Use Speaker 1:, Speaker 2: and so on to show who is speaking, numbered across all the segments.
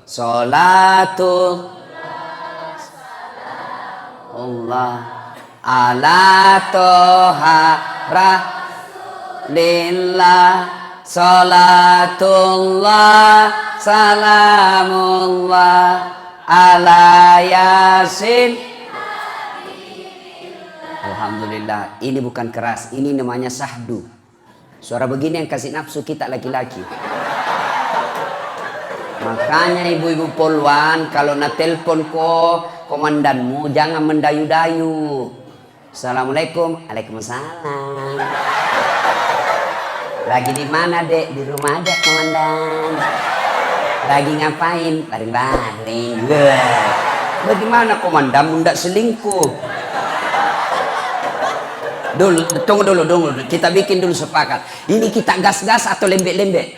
Speaker 1: Salatul Allah ala toha rasulillah. Salatullah salamullah ala yasin. Alhamdulillah, ini bukan keras, ini namanya sahdu. Suara begini yang kasih nafsu kita laki-laki. Makanya ibu-ibu polwan, kalau na telepon ko komandanmu jangan mendayu-dayu. Assalamualaikum. Waalaikumsalam. Lagi di mana, Dek? Di rumah aja, komandan. Lagi ngapain? Baring-baring. Bagaimana komandan ndak selingkuh? Tunggu dulu. Kita bikin dulu sepakat. Ini kita gas-gas atau lembek-lembek?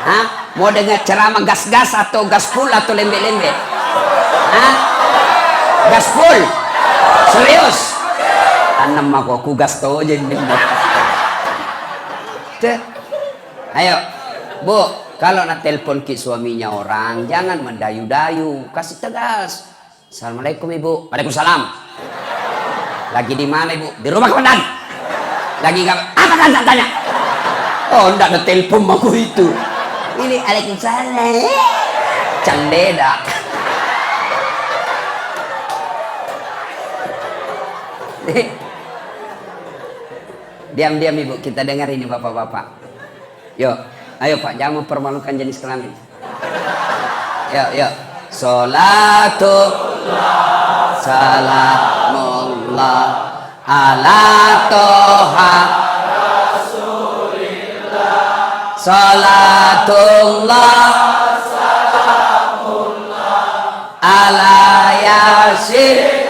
Speaker 1: Hah? Mau dengar ceramah gas-gas atau gaspul atau lembek-lembek? Hah? Gaspul? Serius? Tanam aku gas tau aja. Ayo, Bu, kalau nak telepon ke suaminya orang, jangan mendayu-dayu, kasih tegas. Assalamualaikum Ibu. Waalaikumsalam. Lagi di mana Ibu? Di rumah komandan. Lagi apa kan tanya? Oh, enggak ada telepon aku itu. Ini Waalaikumsalam. Candeda. Diam-diam Ibu, kita dengar ini bapak-bapak. Yuk, ayo Pak, jangan mempermalukan jenis kelamin. Yuk. Salatullah salamullah ala toha rasulillah. Salatullah salamullah ala yasin.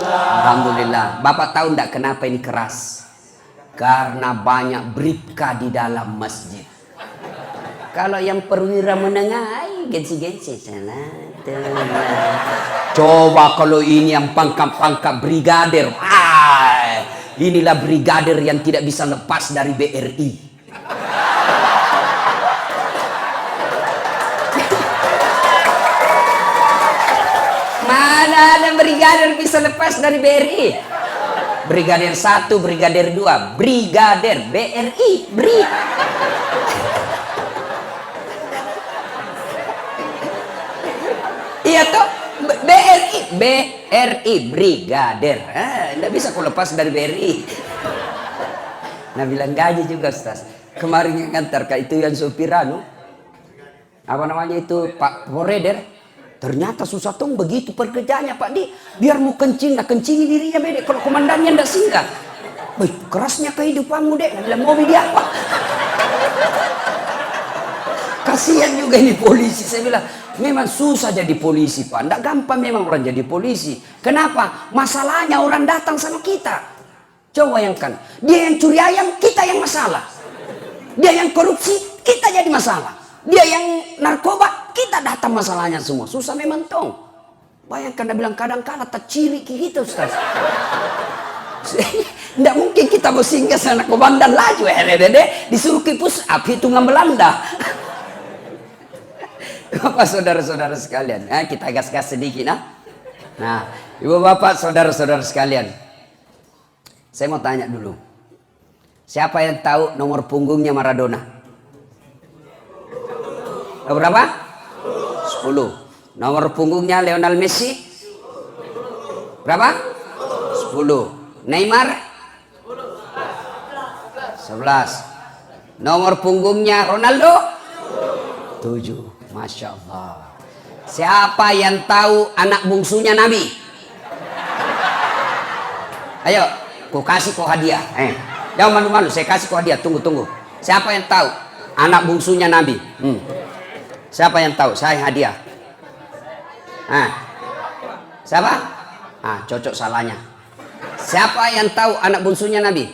Speaker 1: Alhamdulillah. Bapak tahu enggak kenapa ini keras? Karena banyak bribka di dalam masjid. Kalau yang perwira menengah, gensi-gensi coba kalau ini yang pangkat-pangkat brigadir. Inilah brigadir yang tidak bisa lepas dari BRI. Mana ada brigadir bisa lepas dari BRI? Brigadir 1, brigadir 2, brigadir BRI, BRI. Iya toh, BRI, brigadir. Nggak bisa aku lepas dari BRI. Nah bilang gaji juga Ustaz. Kemarin yang ngantar itu yang sopiranu, apa namanya itu Pak Poreder. Ternyata susah tong begitu pekerjaannya Pak Di. Biar mau kencing, nah kencingi dirinya bedek. Kalau komandannya ndak singgah. Baik, kerasnya kehidupanmu dek. Dalam mobil dia apa? Kasihan juga ini polisi. Saya bilang, memang susah jadi polisi Pak. Ndak gampang memang orang jadi polisi. Kenapa? Masalahnya orang datang sama kita. Coba bayangkan. Dia yang curi ayam, kita yang masalah. Dia yang korupsi, kita jadi masalah. Dia yang narkoba, kita datang masalahnya semua. Susah memang tong. Bayangkan dia bilang kadang-kadang tak ciri kita Ustaz. Tidak mungkin kita mau singgah sana komandan laju. Disuruh ke push up hitungan Belanda. Bapak saudara-saudara sekalian. Kita gas-gas sedikit. Nah, ibu bapak saudara-saudara sekalian. Saya mau tanya dulu. Siapa yang tahu nomor punggungnya Maradona? Berapa? 10. Nomor punggungnya Lionel Messi? Berapa? 10. Neymar? 11. Nomor punggungnya Ronaldo? 7. Masya Allah. Siapa yang tahu anak bungsunya Nabi? Ayo, ku kasih kau hadiah. Jangan malu-malu, saya kasih kau hadiah. Tunggu. Siapa yang tahu anak bungsunya Nabi? Siapa yang tahu? Saya hadiah. Siapa? Cocok salahnya. Siapa yang tahu anak bungsunya Nabi?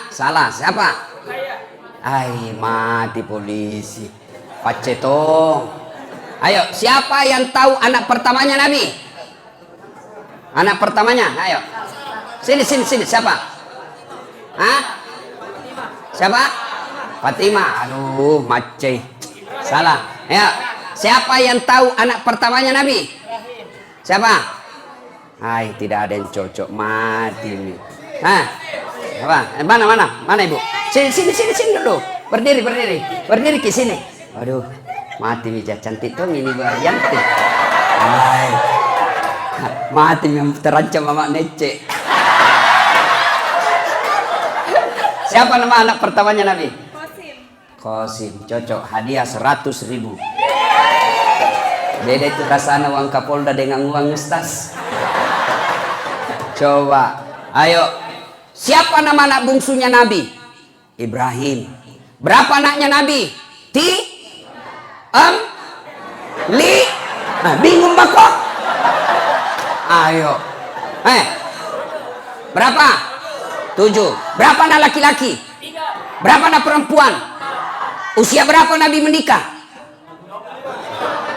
Speaker 1: Salah. Siapa? Mati polisi. Paceto. Ayo, siapa yang tahu anak pertamanya Nabi? Anak pertamanya, ayo. Sini. Siapa? Siapa? Fatimah. Aduh, mace. Salah. Ya. Siapa yang tahu anak pertamanya Nabi? Siapa? Hai, tidak ada yang cocok. Mati ini. Hah? Apa? Mana ibu? Sini dulu. Berdiri. Berdiri ke sini. Aduh, mati Mija. Cantik tuh ini Yanti. Hai. Mati yang terancam mama Nece. Siapa nama anak pertamanya Nabi? Qasim. Cocok. Hadiah 100.000. Beda itu rasanya uang Kapolda dengan uang Ustaz. Coba. Ayo. Siapa nama anak bungsunya Nabi? Ibrahim. Berapa anaknya Nabi? Nah, bingung bang kok? Ayo. Berapa? 7. Berapa anak laki-laki? Berapa anak perempuan? Usia berapa Nabi menikah?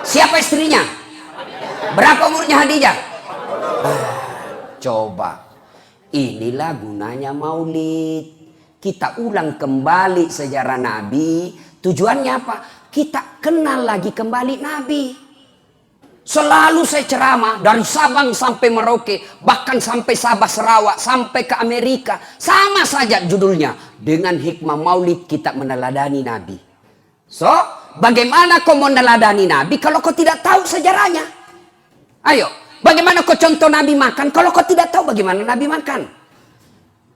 Speaker 1: Siapa istrinya? Berapa umurnya Khadijah? Coba. Inilah gunanya maulid. Kita ulang kembali sejarah Nabi. Tujuannya apa? Kita kenal lagi kembali Nabi. Selalu saya ceramah dari Sabang sampai Merauke, bahkan sampai Sabah Sarawak, sampai ke Amerika. Sama saja judulnya. Dengan hikmah maulid kita meneladani Nabi. So, bagaimana kau meneladani Nabi kalau kau tidak tahu sejarahnya? Ayo, bagaimana kau contoh Nabi makan kalau kau tidak tahu bagaimana Nabi makan?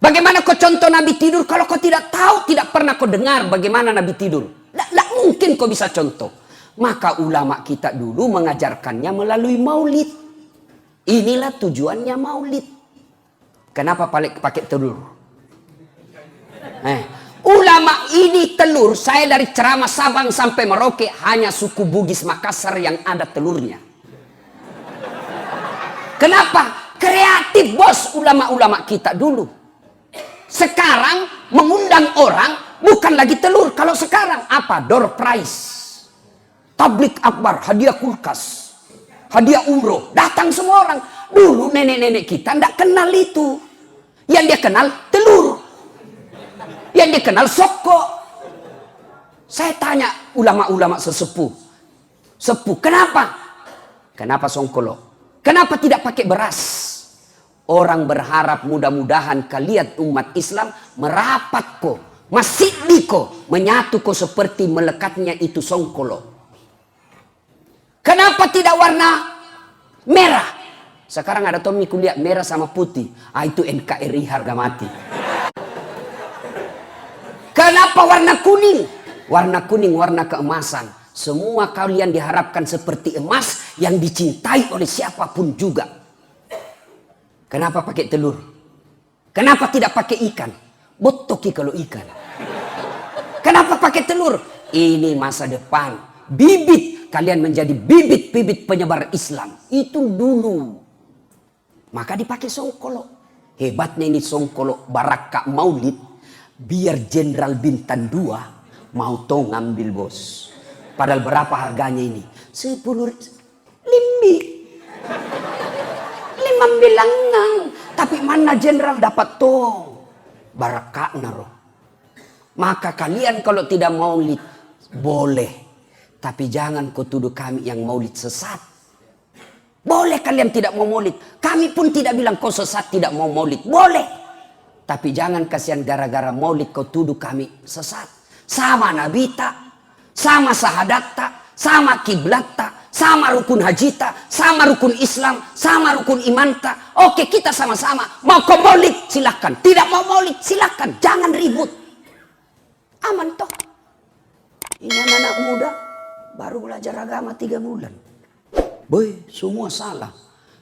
Speaker 1: Bagaimana kau contoh Nabi tidur kalau kau tidak tahu, tidak pernah kau dengar bagaimana Nabi tidur? Tidak mungkin kau bisa contoh. Maka ulama kita dulu mengajarkannya melalui maulid. Inilah tujuannya maulid. Kenapa pakai telur? Ulama ini telur, saya dari ceramah Sabang sampai Merauke hanya suku Bugis Makassar yang ada telurnya. Kenapa? Kreatif bos ulama-ulama kita dulu. Sekarang mengundang orang bukan lagi telur. Kalau sekarang apa? Door prize. Tablik akbar, hadiah kulkas, hadiah umroh. Datang semua orang. Dulu nenek-nenek kita tidak kenal itu. Yang dia kenal telur. Yang dia kenal soko. Saya tanya ulama-ulama sesepuh. Kenapa? Kenapa songkolo? Kenapa tidak pakai beras? Orang berharap mudah-mudahan kalian umat Islam merapat ko, masjid ko, menyatu ko seperti melekatnya itu songkolo. Kenapa tidak warna merah? Sekarang ada Tommy kuliah merah sama putih. Itu NKRI harga mati. Kenapa warna kuning? Warna kuning, warna keemasan. Semua kalian diharapkan seperti emas yang dicintai oleh siapapun juga. Kenapa pakai telur? Kenapa tidak pakai ikan? Botoki kalau ikan. Kenapa pakai telur? Ini masa depan. Bibit. Kalian menjadi bibit-bibit penyebar Islam. Itu dulu. Maka dipakai songkolo. Hebatnya ini songkolo Baraka Maulid. Biar Jenderal Bintang 2 mau tong ngambil bos. Padahal berapa harganya ini? 10 limbi. 5 bilangan. Tapi mana Jenderal dapat tong? Baraka naro. Maka kalian kalau tidak maulid boleh. Tapi jangan kau tuduh kami yang maulid sesat. Boleh kalian tidak mau maulid. Kami pun tidak bilang kau sesat tidak mau maulid. Boleh. Tapi jangan kasihan gara-gara maulid kau tuduh kami sesat. Sama Nabi tak, sama sahadat tak, sama kiblat tak, sama rukun haji tak, sama rukun Islam, sama rukun iman tak. Oke, kita sama-sama. Mau kau maulid silakan. Tidak mau maulid silakan. Jangan ribut. Aman toh. Ini anak muda baru belajar agama 3 bulan. Boy, semua salah.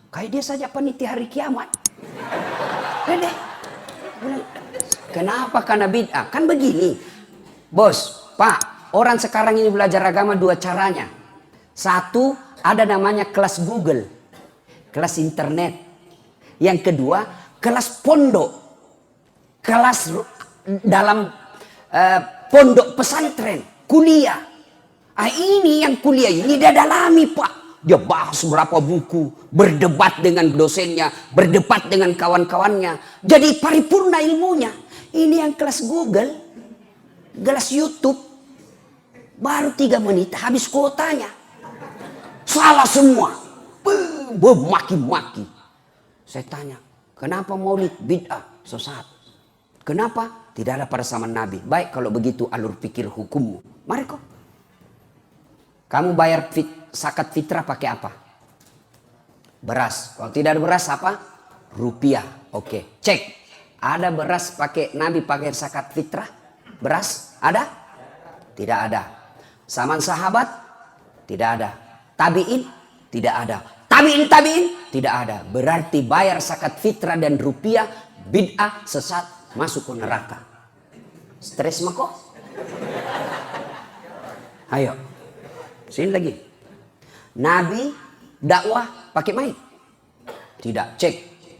Speaker 1: Kayak dia saja panitia hari kiamat. Dede. Kenapa? Karena bid'ah. Kan begini. Bos, Pak, orang sekarang ini belajar agama 2 caranya. 1, ada namanya kelas Google. Kelas internet. Yang kedua, kelas pondok. Kelas dalam pondok pesantren. Kuliah. Ini yang kuliah ini dia dalami, Pak. Dia bahas berapa buku, berdebat dengan dosennya, berdebat dengan kawan-kawannya. Jadi paripurna ilmunya. Ini yang kelas Google. gelas YouTube. Baru 3 menit habis kuotanya. Salah semua. Maki-maki. Saya tanya, kenapa maulid bid'ah, sesat? Kenapa? Tidak ada pada zaman Nabi. Baik kalau begitu alur pikir hukummu. Mari kok. Kamu bayar zakat fitrah pakai apa? Beras. Kalau tidak ada beras apa? Rupiah. Oke, cek. Ada beras pakai Nabi pakai zakat fitrah? Beras? Ada? Tidak ada. Zaman sahabat? Tidak ada. Tabi'in? Tidak ada. Tabi'in? Tidak ada. Berarti bayar zakat fitrah dan rupiah, bid'ah, sesat, masuk ke neraka. Stres mah kok? Ayo. Sini lagi. Nabi dakwah pakai mic? Tidak. Cek.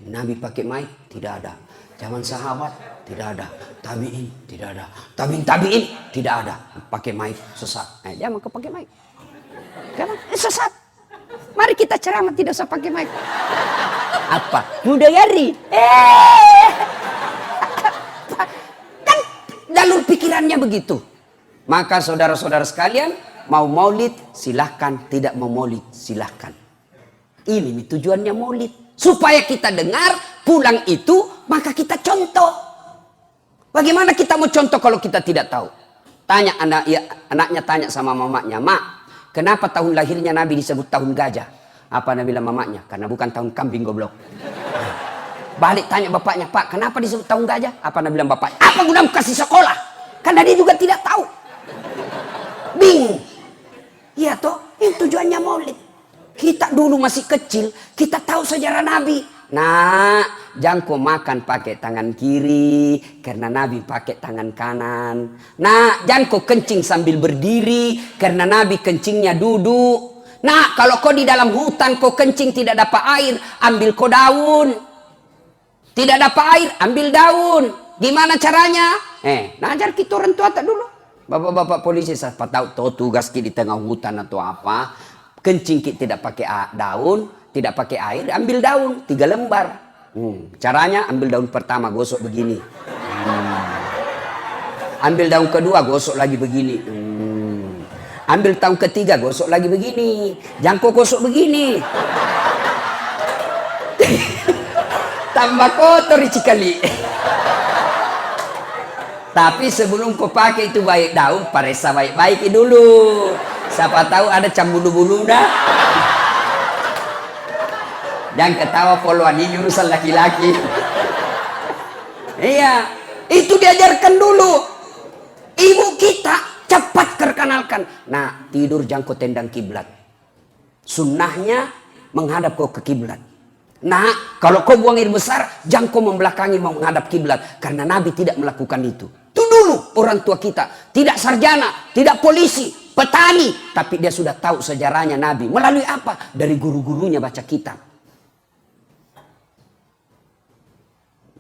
Speaker 1: Nabi pakai mic? Tidak ada. Zaman sahabat? Tidak ada. Tabi'in? Tidak ada. Tabi'in? Tidak ada. Pakai mic sesat. Jangan kau pakai mic. Karena sesat. Mari kita ceramah tidak usah pakai mic. Apa? Mudayari. Kan jalur pikirannya begitu. Maka saudara-saudara sekalian, mau maulid silahkan, tidak mau maulid silahkan. Ini tujuannya maulid. Supaya kita dengar, pulang itu, maka kita contoh. Bagaimana kita mau contoh kalau kita tidak tahu? Tanya anaknya tanya sama mamanya, Mak, kenapa tahun lahirnya Nabi disebut tahun gajah? Apa Nabi bilang mamanya? Karena bukan tahun kambing goblok. Balik tanya bapaknya, Pak, kenapa disebut tahun gajah? Apa Nabi bilang bapaknya? Apa guna kasih sekolah? Karena dia juga tidak tahu. Bingung. Iya toh, ini tujuannya maulid. Kita dulu masih kecil, kita tahu sejarah Nabi. Nah, jangan kau makan pakai tangan kiri, karena Nabi pakai tangan kanan. Nah, jangan kau kencing sambil berdiri, karena Nabi kencingnya duduk. Nah, kalau kau di dalam hutan kau kencing tidak dapat air, ambil kau daun. Tidak dapat air, ambil daun. Gimana caranya? Najar kita orang tua tak dulu. Bapak-bapak polisi, saya tahu tugas kita di tengah hutan atau apa. Kencing kita tidak pakai daun, tidak pakai air, ambil daun 3 lembar. Caranya ambil daun pertama gosok begini. Ambil daun kedua gosok lagi begini. Ambil daun ketiga gosok lagi begini. Jangan kau gosok begini. Tambah kotor sekali. Tapi sebelum kau pakai itu baik daun, paresa baik-baik dulu. Siapa tahu ada cambulu-bulu dah. Jangan ketawa poluan, ini urusan laki-laki. Iya, itu diajarkan dulu. Ibu kita cepat perkenalkan. Nah, tidur jangan kau tendang kiblat. Sunnahnya menghadap kau ke kiblat. Nah, kalau kau buang air besar, jangan kau membelakangi mau menghadap kiblat, karena Nabi tidak melakukan itu. Itu dulu orang tua kita, tidak sarjana, tidak polisi, petani, tapi dia sudah tahu sejarahnya Nabi. Melalui apa? Dari guru-gurunya baca kitab.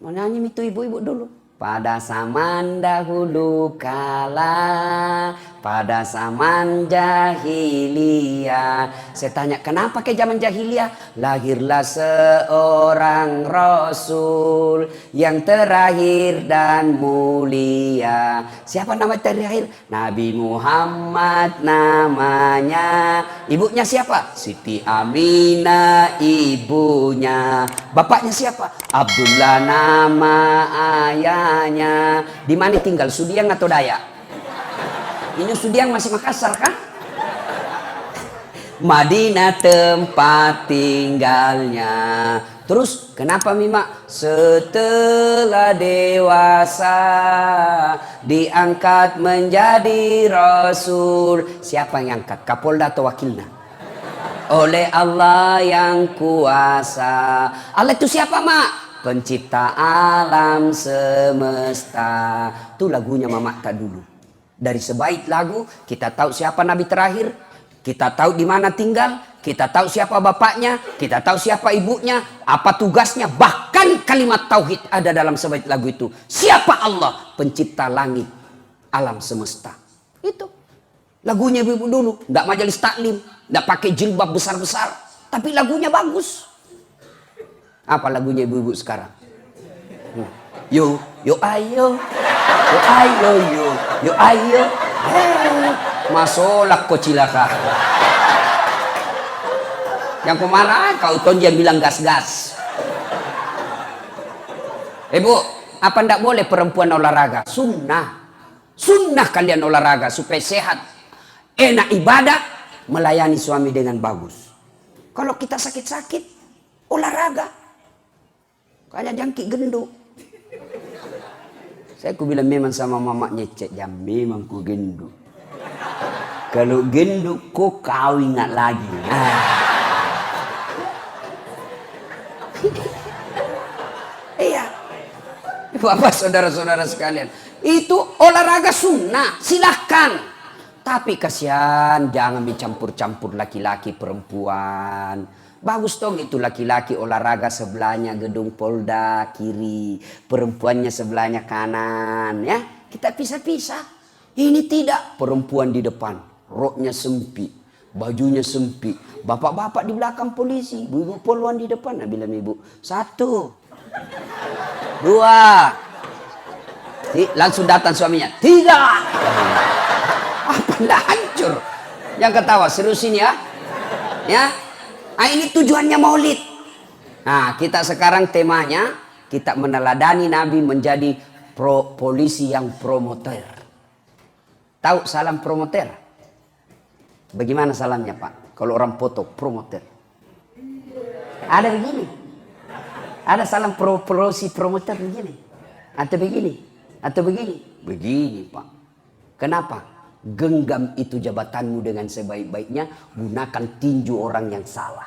Speaker 1: Mau nyanyi itu ibu-ibu dulu. Pada zaman dahulu kala, pada zaman jahiliyah. Saya tanya, kenapa ke zaman jahiliyah? Lahirlah seorang Rasul yang terakhir dan mulia. Siapa nama terakhir? Nabi Muhammad namanya. Ibunya siapa? Siti Aminah ibunya. Bapaknya siapa? Abdullah nama ayahnya. Di mana tinggal? Sudiang atau Dayak? Ini Sudiang masih Makassar kan? Madinah tempat tinggalnya. Terus kenapa Mima? Setelah dewasa diangkat menjadi Rasul. Siapa yang angkat? Kapolda atau wakilnya? Oleh Allah yang kuasa. Allah itu siapa, Mak? Pencipta alam semesta. Itu lagunya Mama tak dulu. Dari sebaik lagu kita tahu siapa Nabi terakhir, kita tahu di mana tinggal, kita tahu siapa bapaknya, kita tahu siapa ibunya, apa tugasnya, bahkan kalimat tauhid ada dalam sebaik lagu itu. Siapa Allah? Pencipta langit, alam semesta. Itu lagunya ibu dulu. Nggak majelis taklim, nggak pakai jilbab besar-besar, tapi lagunya bagus. Apa lagunya ibu-ibu sekarang? Yo, yo ayo. Yo ayo yo. Yo ayo. Masolak kau cilaka. Yang kemana kau tonjang bilang gas-gas. Bu, apa ndak boleh perempuan olahraga? Sunnah. Sunnah kalian olahraga supaya sehat. Enak ibadah, melayani suami dengan bagus. Kalau kita sakit-sakit, olahraga. Kayak jangkik gendut. Saya bilang memang sama mamaknya, cek jam memang ku gendut. Kalau gendut kok kau ingat lagi. Iya. Bapak saudara-saudara sekalian, itu olahraga sunnah, silahkan. Tapi kasihan jangan dicampur-campur laki-laki perempuan. Bagus dong itu laki-laki olahraga sebelahnya gedung Polda kiri, perempuannya sebelahnya kanan, ya. Kita pisah-pisah. Ini tidak, perempuan di depan, roknya sempit, bajunya sempit. Bapak-bapak di belakang polisi, ibu poluan di depan. Nah, bilang ibu, 1, 2. Langsung datang suaminya, 3. Apa ndak hancur? Yang ketawa seriusin ya. Ya. Nah, ini tujuannya maulid. Nah, kita sekarang temanya kita meneladani Nabi menjadi polisi yang promoter. Tahu salam promoter? Bagaimana salamnya, Pak? Kalau orang foto promoter. Ada begini. Ada salam polisi promoter begini. Atau begini. Atau begini. Begini, Pak. Kenapa? Genggam itu jabatanmu dengan sebaik-baiknya, gunakan tinju orang yang salah.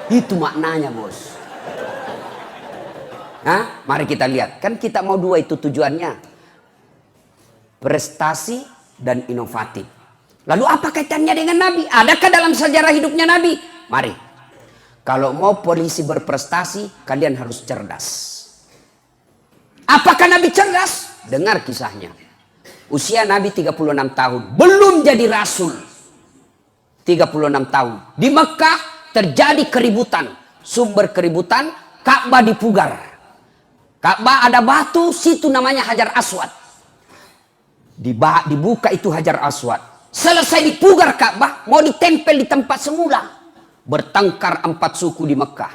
Speaker 1: Itu maknanya, bos. Nah, mari kita lihat. Kan kita mau 2 itu tujuannya. Prestasi dan inovatif. Lalu apa kaitannya dengan Nabi? Adakah dalam sejarah hidupnya Nabi? Mari. Kalau mau polisi berprestasi, kalian harus cerdas. Apakah Nabi cerdas? Dengar kisahnya. Usia Nabi 36 tahun. Belum jadi rasul. 36 tahun. Di Mekah terjadi keributan. Sumber keributan, Ka'bah dipugar. Ka'bah ada batu, situ namanya Hajar Aswad. Dibuka itu Hajar Aswad. Selesai dipugar Ka'bah, mau ditempel di tempat semula. Bertengkar 4 suku di Mekah.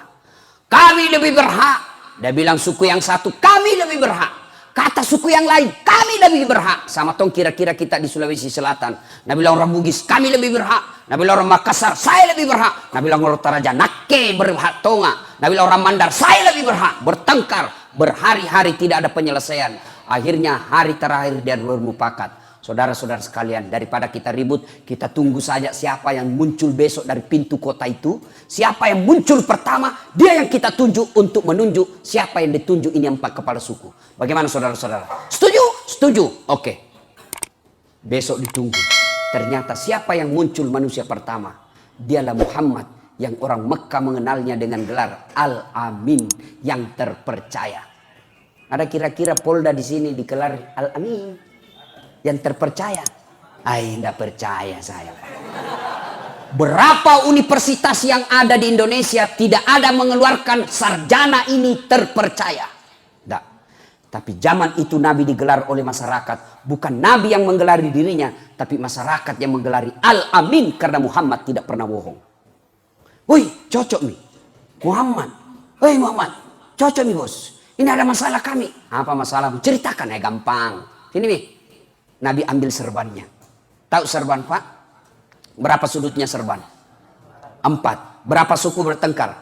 Speaker 1: Kami lebih berhak. Dia bilang suku yang satu, kami lebih berhak. Kata suku yang lain, kami lebih berhak. Sama tong kira-kira kita di Sulawesi Selatan. Nah bilang orang Bugis, kami lebih berhak. Nah bilang orang Makassar, saya lebih berhak. Nah bilang orang Toraja, nake berhak tonga. Nah bilang orang Mandar, saya lebih berhak. Bertengkar, berhari-hari tidak ada penyelesaian. Akhirnya hari terakhir dia bermufakat. Saudara-saudara sekalian, daripada kita ribut, kita tunggu saja siapa yang muncul besok dari pintu kota itu. Siapa yang muncul pertama, dia yang kita tunjuk untuk menunjuk siapa yang ditunjuk ini 4 kepala suku. Bagaimana saudara-saudara? Setuju? Setuju. Oke. Besok ditunggu. Ternyata siapa yang muncul manusia pertama? Dialah Muhammad yang orang Mekah mengenalnya dengan gelar Al-Amin, yang terpercaya. Ada kira-kira Polda di sini dikelar Al-Amin, yang terpercaya. Tidak percaya saya. Berapa universitas yang ada di Indonesia tidak ada mengeluarkan sarjana ini terpercaya. Tidak. Tapi zaman itu Nabi digelar oleh masyarakat. Bukan Nabi yang menggelari dirinya, tapi masyarakat yang menggelari Al-Amin, karena Muhammad tidak pernah bohong. Woi, cocok nih Muhammad. Woi Muhammad, cocok nih bos. Ini ada masalah kami. Apa masalahmu? Ceritakan ya, gampang. Sini nih. Nabi ambil serbannya. Tahu serban, Pak? Berapa sudutnya serban? 4. Berapa suku bertengkar?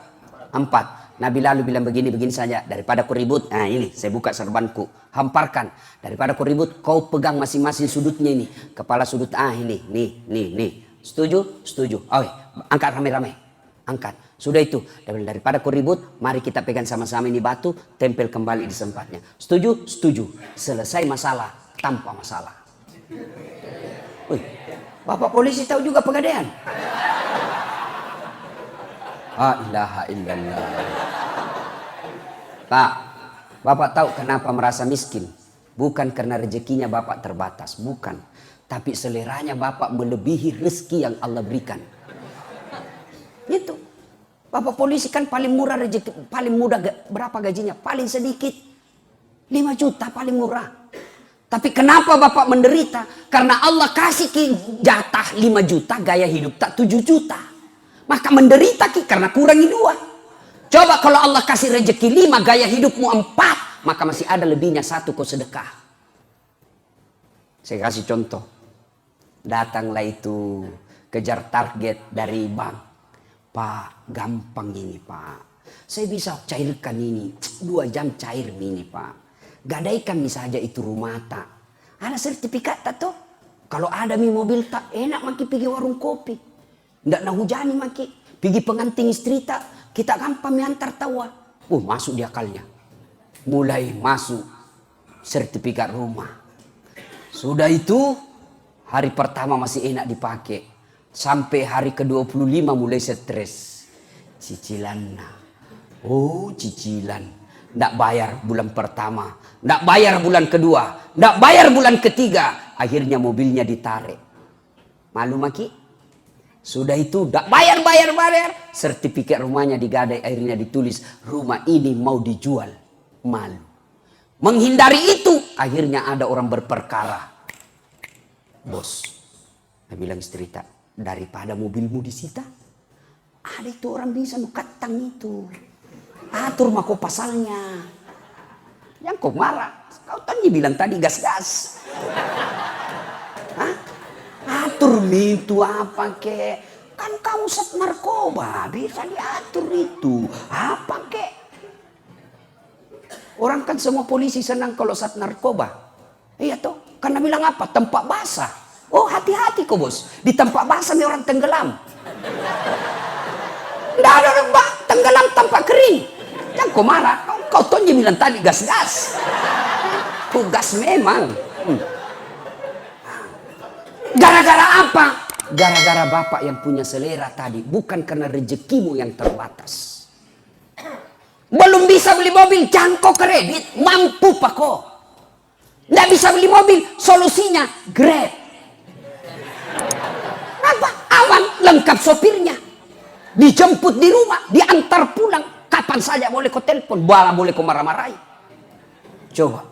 Speaker 1: 4. Nabi lalu bilang begini saja. Daripada kau ribut, nah ini saya buka serbanku. Hamparkan. Daripada kau ribut, kau pegang masing-masing sudutnya ini. Kepala sudut, ini, nih. Setuju? Setuju. Oh, angkat rame-rame. Angkat. Sudah itu. Daripada kau ribut, mari kita pegang sama-sama ini batu, tempel kembali di tempatnya. Setuju? Setuju. Selesai masalah tanpa masalah. Wih, Bapak polisi tahu juga pegadaian. La ilaha illallah. Pak, Bapak tahu kenapa merasa miskin? Bukan karena rezekinya Bapak terbatas, bukan. Tapi seleranya Bapak melebihi rezeki yang Allah berikan. Itu. Bapak polisi kan paling murah rezeki, paling mudah berapa gajinya? Paling sedikit. 5 juta paling murah. Tapi kenapa Bapak menderita? Karena Allah kasih ki jatah 5 juta, gaya hidup tak 7 juta. Maka menderita ki karena kurangi 2. Coba kalau Allah kasih rezeki 5, gaya hidupmu 4, maka masih ada lebihnya 1 kau sedekah. Saya kasih contoh. Datanglah itu kejar target dari bank. Pak, gampang ini Pak. Saya bisa cairkan ini 2 jam cair ini Pak. Gadaikan saja itu rumah tak. Ada sertifikat tak tuh? Kalau ada mobil tak enak maki pergi warung kopi. Nggak nak hujani maki. Pergi pengantin istri tak. Kita gampang antar tawa. Masuk di akalnya. Mulai masuk sertifikat rumah. Sudah itu hari pertama masih enak dipakai. Sampai hari ke-25 mulai stres. Cicilan. Cicilan. Nggak bayar bulan pertama. Nggak bayar bulan kedua. Nggak bayar bulan ketiga. Akhirnya mobilnya ditarik. Malu maki? Sudah itu nggak bayar. Sertifikat rumahnya digadai. Akhirnya ditulis rumah ini mau dijual. Malu. Menghindari itu. Akhirnya ada orang berperkara. Bos. Dia bilang istri tak. Daripada mobilmu disita. Ada itu orang bisa mengkatang itu. Atur mako pasalnya. Yang kau marah. Kau tanya bilang tadi gas-gas. Hah? Atur itu apa ke? Kan kamu sat narkoba. Bisa diatur itu. Apa ke? Orang kan semua polisi senang kalau sat narkoba. Iya toh. Karena bilang apa? Tempat basah. Hati-hati kok bos. Di tempat basah nih orang tenggelam. Nggak ada orang tenggelam tempat kering. Yang kau marah, kau tonje bilang tadi gas-gas. Gas memang. Gara-gara apa? Gara-gara Bapak yang punya selera tadi. Bukan karena rezekimu yang terbatas. Belum bisa beli mobil, jangkau kredit. Mampu pak kok. Nggak bisa beli mobil, solusinya Grab. Apa? Aman, lengkap sopirnya. Dijemput di rumah, diantar pulang. Kapan saja boleh kau telepon, boleh kau marah-marahi. Coba.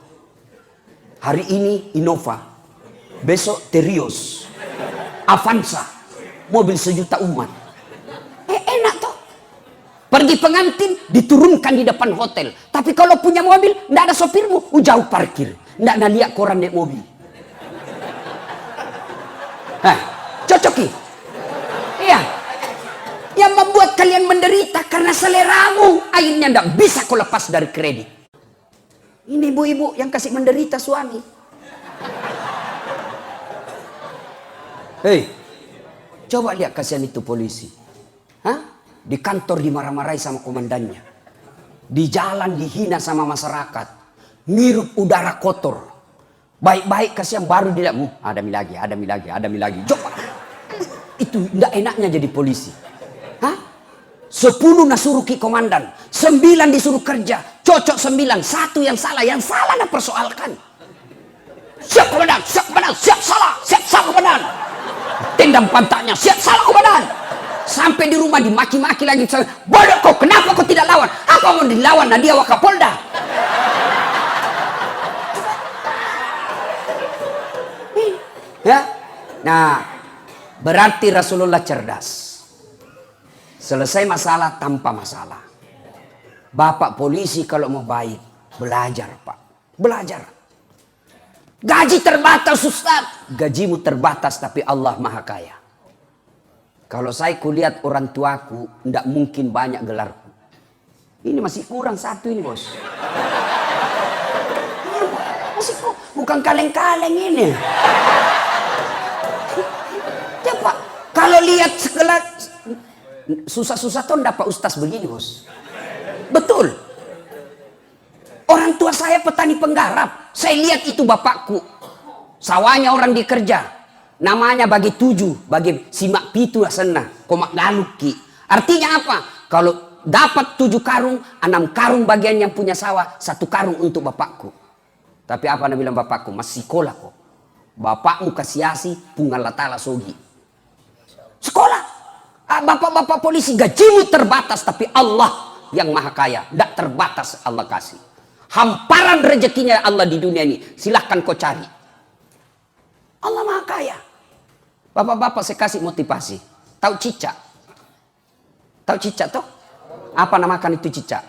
Speaker 1: Hari ini Innova, besok Terios, Avanza, mobil 1 juta umat. Enak toh. Pergi pengantin, diturunkan di depan hotel. Tapi kalau punya mobil, nggak ada sopirmu, jauh parkir. Nggak ada lihat koran naik mobil. Cocoki. Iya. Yang membuat kalian menderita karena seleramu. Akhirnya tidak bisa kau lepas dari kredit. Ini ibu-ibu yang kasih menderita suami. Hei, coba lihat kasihan itu polisi. Di kantor dimarah-marahi sama komandannya. Di jalan dihina sama masyarakat. Ngirup udara kotor. Baik-baik kasihan baru dilihat. Ada mi lagi. Coba. Itu tidak enaknya jadi polisi. 10 nasuruh ki komandan, 9 disuruh kerja, cocok 9, 1 yang salah nak persoalkan. Siap komandan, siap salah komandan. Tendang pantatnya, siap salah komandan. Sampai di rumah dimaki-maki lagi. Bodoh kau, kenapa kau tidak lawan? Apa mau dilawan? Nadia Wakapolda. Ya, nah berarti Rasulullah cerdas. Selesai masalah tanpa masalah. Bapak polisi kalau mau baik, belajar pak. Belajar. Gaji terbatas Ustaz. Gajimu terbatas tapi Allah maha kaya. Kalau saya kulihat orang tuaku, tidak mungkin banyak gelarku. Ini masih kurang 1 ini bos. Masih bukan kaleng-kaleng ini. Ya pak, kalau lihat segelar susah-susah tuh dapat ustaz begini bos. Betul. Orang tua saya petani penggarap. Saya lihat itu bapakku. Sawahnya orang dikerja. Namanya bagi 7, bagi simak pitu asena, komak galuki. Artinya apa? Kalau dapat 7 karung, 6 karung bagian yang punya sawah, 1 karung untuk bapakku. Tapi apa anda bilang bapakku? Masih sekolah kok. Bapakmu kasiasi, pungal latala sogi. Sekolah. Bapak-bapak polisi gajimu terbatas, tapi Allah yang maha kaya. Tidak terbatas Allah kasih. Hamparan rezekinya Allah di dunia ini. Silahkan kau cari. Allah Maha Kaya. Bapak-bapak saya kasih motivasi. Tahu cicak? Tahu cicak toh? Apa namakan itu cicak?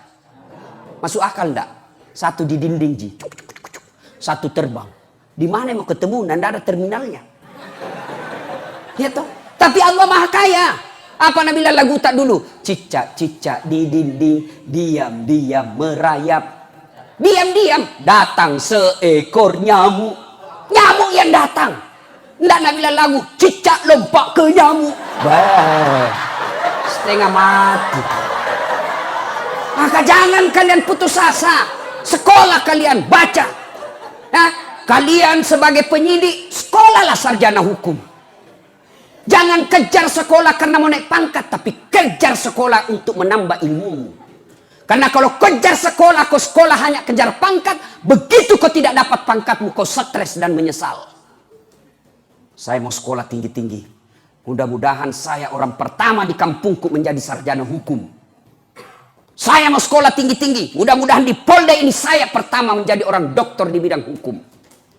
Speaker 1: Masuk akal enggak? Satu di dinding ji. Satu terbang. Di mana mau ketemu? Nggak ada terminalnya. Ya toh? Tapi Allah Maha Kaya. Apa Nabila lagu tak dulu? Cicak-cicak di dinding, diam-diam merayap. Diam-diam datang seekor nyamuk. Nyamuk yang datang. Nggak Nabila lagu, cicak lompat ke nyamuk. Bah, setengah mati. Maka jangan kalian putus asa. Sekolah kalian, baca. Nah, kalian sebagai penyidik, sekolahlah sarjana hukum. Jangan kejar sekolah karena mau naik pangkat, tapi kejar sekolah untuk menambah ilmu. Karena kalau kejar sekolah, kau sekolah hanya kejar pangkat, begitu kau tidak dapat pangkatmu, kau stres dan menyesal. Saya mau sekolah tinggi-tinggi. Mudah-mudahan saya orang pertama di kampungku menjadi sarjana hukum. Saya mau sekolah tinggi-tinggi. Mudah-mudahan di Polda ini saya pertama menjadi orang doktor di bidang hukum.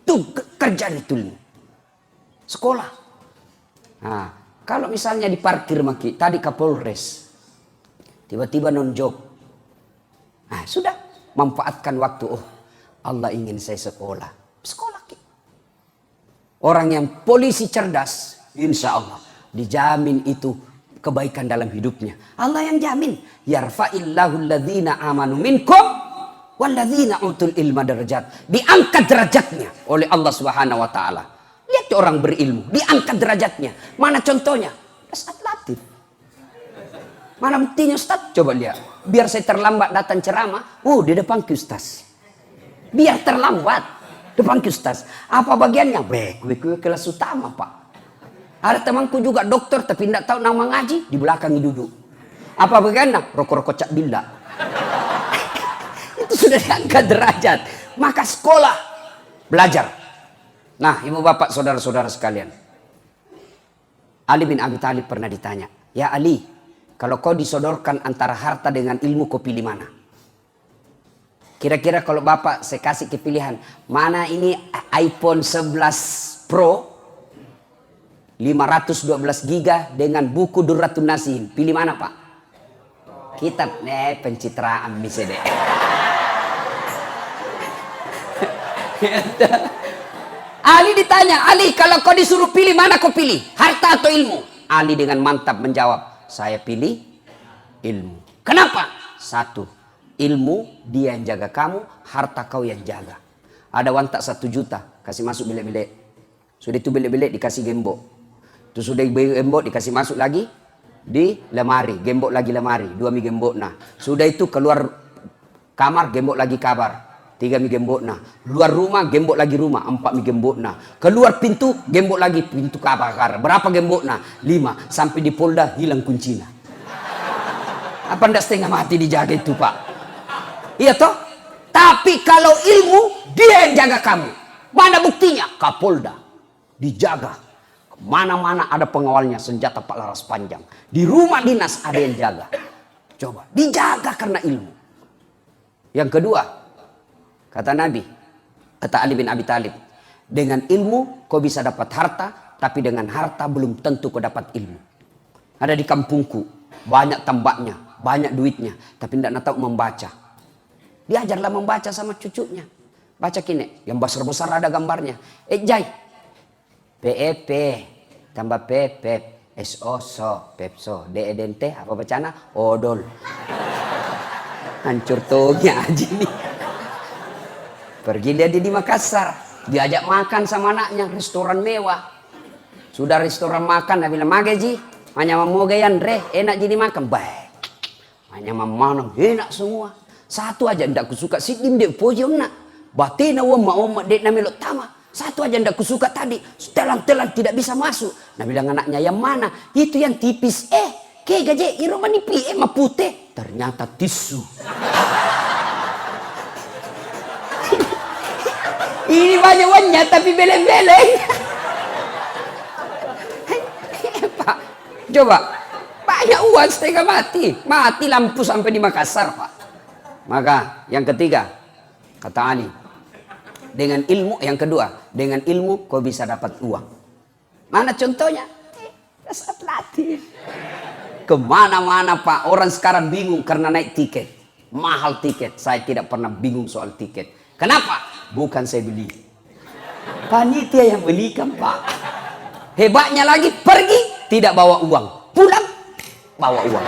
Speaker 1: Itu kerja itu. Sekolah. Nah, kalau misalnya di parkir maki, tadi Kapolres, tiba-tiba non-job. Nah, sudah. Manfaatkan waktu. Oh, Allah ingin saya sekolah. Sekolah. Orang yang polisi cerdas, insya Allah dijamin itu kebaikan dalam hidupnya. Allah yang jamin. Yarfa'illahu alladhina amanu minkum walladhina utul ilma darajat. Diangkat derajatnya oleh Allah Subhanahu wa taala. Lihat orang berilmu, diangkat derajatnya. Mana contohnya? Ustaz Latif. Mana buktinya Ustaz? Coba lihat. Biar saya terlambat datang ceramah, di depan Ustaz. Biar terlambat depan Ustaz. Apa bagiannya? Gue kelas utama, Pak. Ada temanku juga dokter tapi tidak tahu nama ngaji, di belakang duduk. Apa bagiannya? Rokok-rokok cak bila. Itu sudah diangkat derajat. Maka sekolah, belajar. Nah, ibu bapak, saudara-saudara sekalian. Ali bin Abi Thalib pernah ditanya, ya Ali, kalau kau disodorkan antara harta dengan ilmu, kau pilih mana? Kira-kira kalau bapak saya kasih kepilihan, mana ini iPhone 11 Pro 512 giga dengan buku Durratun Nasim, pilih mana pak? Kitab pencitraan bisa deh. Ali ditanya, Ali kalau kau disuruh pilih mana kau pilih? Harta atau ilmu? Ali dengan mantap menjawab, saya pilih ilmu. Kenapa? Satu, ilmu dia yang jaga kamu, harta kau yang jaga. Ada wantak 1 juta, kasih masuk bilik-bilik. Sudah itu bilik-bilik dikasih gembok. Itu sudah gembok dikasih masuk lagi di lemari, gembok lagi lemari, 2 mi gembok nah. Sudah itu keluar kamar, gembok lagi kabar. 3 mi gembok nah. Luar rumah, gembok lagi rumah, 4 mi gembok nah. Keluar pintu, gembok lagi pintu kabar. Berapa gembok nah? 5. Sampai di Polda hilang kuncinya. Apa ndak setengah mati dijaga itu pak? Iya toh? Tapi kalau ilmu, dia yang jaga kamu. Mana buktinya? Kapolda dijaga. Mana-mana ada pengawalnya, senjata Pak Laras panjang. Di rumah dinas ada yang jaga. Coba, dijaga karena ilmu. Yang kedua, kata Nabi, kata Ali bin Abi Thalib, dengan ilmu kau bisa dapat harta, tapi dengan harta belum tentu kau dapat ilmu. Ada di kampungku, banyak tambaknya, banyak duitnya, tapi tidak tahu membaca. Diajarlah membaca sama cucunya. Baca kini, yang besar-besar ada gambarnya. Jai, PEP, tambah PEP, SO, SO, PEPSO, DEDNT, apa bacana? Odol. Hancur tonya aja nih. Pergi dia di Makassar, diajak makan sama anaknya, restoran mewah. Sudah restoran makan, dia bilang, "Magaji, hanya mau gayan re, enak jadi makan." Baik. Hanya mamang enak semua. Satu aja ndak kusuka, sidim dia pojok nak. Batina wama dek namelok tama. Satu aja ndak kusuka tadi, telan-telan tidak bisa masuk. Nah bilang anaknya, yang mana? Itu yang tipis. Ke gaje, iroma nipi, mah putih. Ternyata tisu. Ini banyak wannya tapi beleng-beleng. Pak, coba. Banyak uang setengah mati. Mati lampu sampai di Makassar, Pak. Maka yang ketiga, Kata Ali, dengan ilmu, yang kedua, dengan ilmu kau bisa dapat uang. Mana contohnya? Saya pelatih. Kemana-mana Pak, orang sekarang bingung karena naik tiket. Mahal tiket, saya tidak pernah bingung soal tiket. Kenapa? Bukan saya beli. Panitia yang belikan Pak. Hebatnya lagi, pergi, tidak bawa uang. Pulang, bawa uang.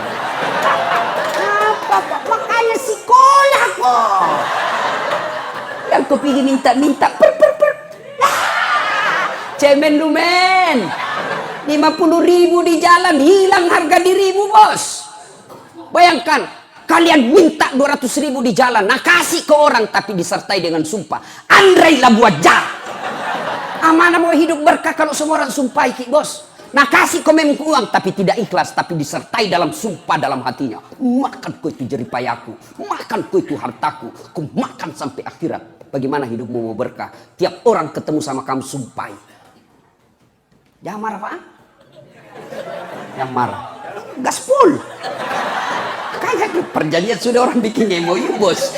Speaker 1: Apa Pak? Makanya sekolah kok. Yang kau pergi minta-minta, cemen lu men, 50.000 di jalan, hilang harga dirimu bos. Bayangkan, kalian minta 200.000 di jalan, nah kasih ke orang tapi disertai dengan sumpah. Andrai lah buat jahat. Mana mau hidup berkah kalau semua orang sumpah iki bos. Nah kasih komen uang tapi tidak ikhlas, tapi disertai dalam sumpah dalam hatinya. Makan kau itu jeripayaku, makan kau itu hartaku, ku makan sampai akhirat. Bagaimana hidupmu mau berkah? Tiap orang ketemu sama kamu sumpai. Jangan marah Pak. Yang marah. Gaspol. Kayak perjanjian sudah orang bikin MOU bos.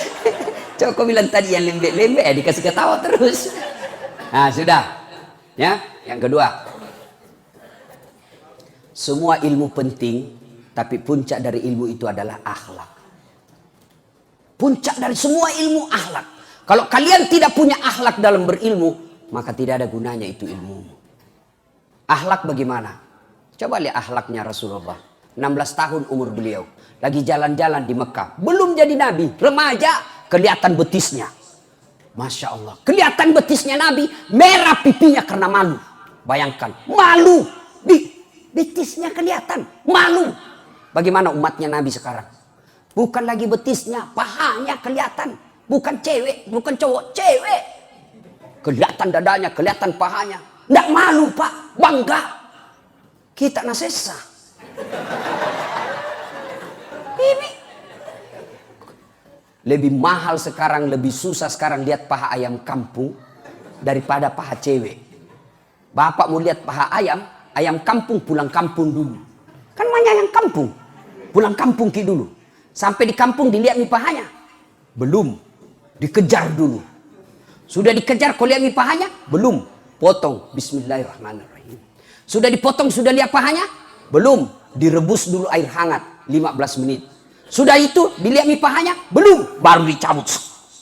Speaker 1: Coba kau bilang tadi yang lembek-lembek ya dikasih ketawa terus. Nah sudah. Ya, yang kedua. Semua ilmu penting, tapi puncak dari ilmu itu adalah akhlak. Puncak dari semua ilmu akhlak. Kalau kalian tidak punya akhlak dalam berilmu, maka tidak ada gunanya itu ilmu. Akhlak bagaimana? Coba lihat akhlaknya Rasulullah. 16 tahun umur beliau. Lagi jalan-jalan di Mekah. Belum jadi nabi, remaja, kelihatan betisnya. Masya Allah. Kelihatan betisnya Nabi, merah pipinya karena malu. Bayangkan, malu. Betisnya kelihatan, malu. Bagaimana umatnya Nabi sekarang? Bukan lagi betisnya, pahanya kelihatan. Bukan cewek, bukan cowok, cewek. Kelihatan dadanya, kelihatan pahanya. Nggak malu Pak, bangga. Kita nasesa. Ini lebih mahal sekarang, lebih susah sekarang lihat paha ayam kampung daripada paha cewek. Bapak mau lihat paha ayam, ayam kampung pulang kampung dulu. Kan banyak yang kampung. Pulang kampung ki dulu. Sampai di kampung dilihat nih pahanya. Belum. Dikejar dulu. Sudah dikejar kau lihat nih pahanya? Belum. Potong. Bismillahirrahmanirrahim. Sudah dipotong, sudah lihat pahanya? Belum. Direbus dulu air hangat 15 menit. Sudah itu dilihat nih pahanya? Belum. Baru dicabut.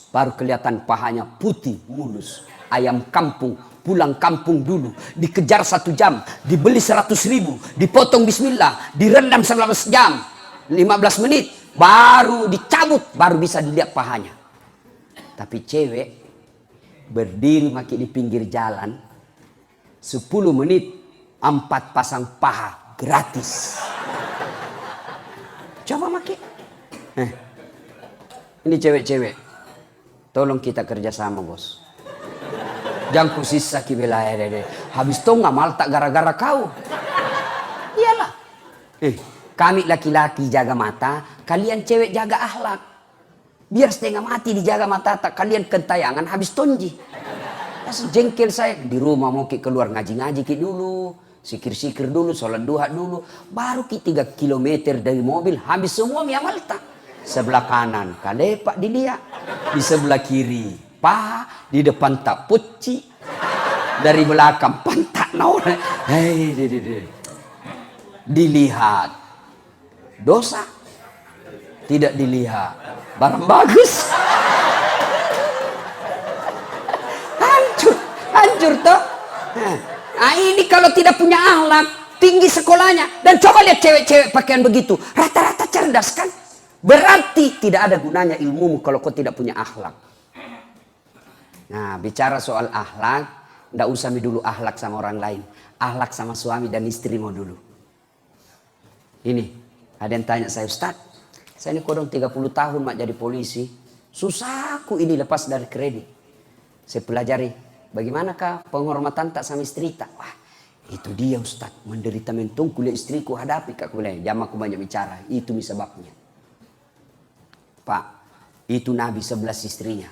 Speaker 1: Baru kelihatan pahanya putih mulus. Ayam kampung. Pulang kampung dulu. Dikejar 1 jam. Dibeli 100.000. Dipotong bismillah. Direndam 11 jam. 15 menit. Baru dicabut. Baru bisa dilihat pahanya. Tapi cewek berdiri maki di pinggir jalan 10 menit 4 pasang paha gratis. Coba maki. Ini cewek-cewek. Tolong kita kerjasama bos. Jangan ku sisa kibela habis itu ngamal tak gara-gara kau. Iyalah. Kami laki-laki jaga mata, kalian cewek jaga akhlak. Biar setengah mati dijaga mata tak kalian kentayangan habis tonji. Jengkel saya di rumah mau keluar ngaji-ngaji dulu, sikir-sikir dulu, sholat duha dulu, baru 3 kilometer dari mobil habis semua miamal tak. Sebelah kanan kalepak dilihat, di sebelah kiri paha, di depan tak puci, dari belakang pantat naon. Dilihat dosa, tidak dilihat barang bagus. Hancur toh. Nah ini kalau tidak punya akhlak, tinggi sekolahnya, dan coba lihat cewek-cewek pakaian begitu, rata-rata cerdas kan? Berarti tidak ada gunanya ilmumu kalau kau tidak punya akhlak. Nah bicara soal akhlak, ndak usah dulu akhlak sama orang lain, akhlak sama suami dan istrimu dulu. Ini ada yang tanya saya, Ustaz, saya ini kodong 30 tahun mak jadi polisi, susahku ini lepas dari kredit. Saya pelajari, bagaimanakah penghormatan tak sama istri tak? Wah, itu dia Ustaz, menderita mentung kuliah istriku hadapi kak kuliah. Jam aku banyak bicara, itu sebabnya. Pak, itu Nabi 11 istrinya.